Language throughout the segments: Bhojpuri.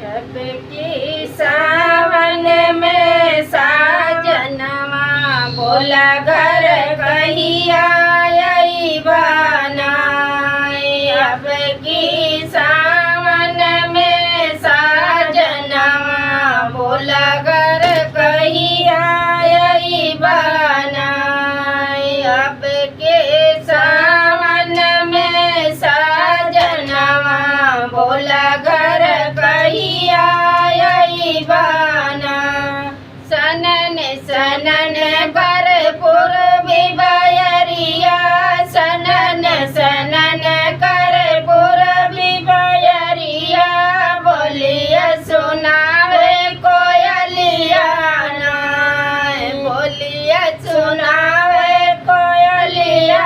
अब की सावन में साजनवा बोला घर कहिया बनाए। अब की सावन में साजनवा बोला घर कहिया बनाए। अब के सावन में साजनवा बोला घर कहिया बना। सनन सनन भरपूर बिबयरिया सनन सनन करपूर बिबयरिया बोलिया सुनावे कोयलिया नाय। बोलिया सुनावे कोयलिया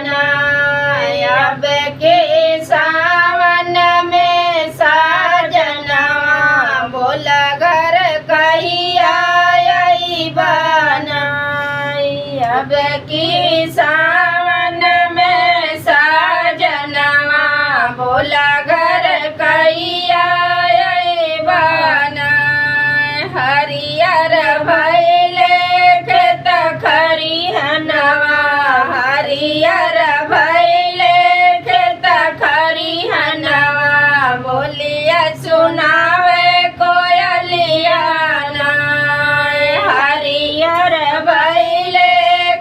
नाय। अब के सावन में साजनवा बोला घर कहिया बनाई। अब की सावन में साजनवा बोला घर कहिया बनाई। हरियर भैले खेत खरिहनवा हरियर भैले खेत खरिहनवा बोलिया सुनावे कोयलिया नाय। हरियर भैले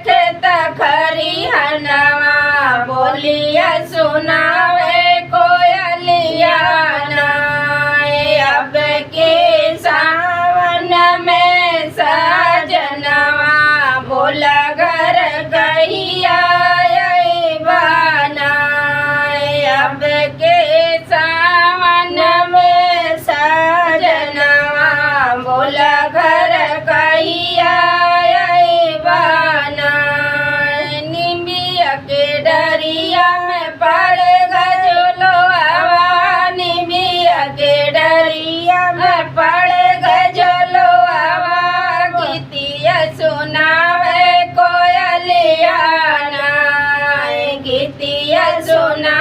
खेत खरिहनवा बोलिया सुनावे कोयलिया नाय। अब के सावन में साजनवा बोला घर कहिया बनाए। अब के सावन में साजनवा बोला घर कहिया बनाए। निमिया के डरिया में पड़ गजलोवा निमिया के डरिया में पड़ गजलोवा गीतिया सुनावे कोयलिया नाय। गीतिया सुना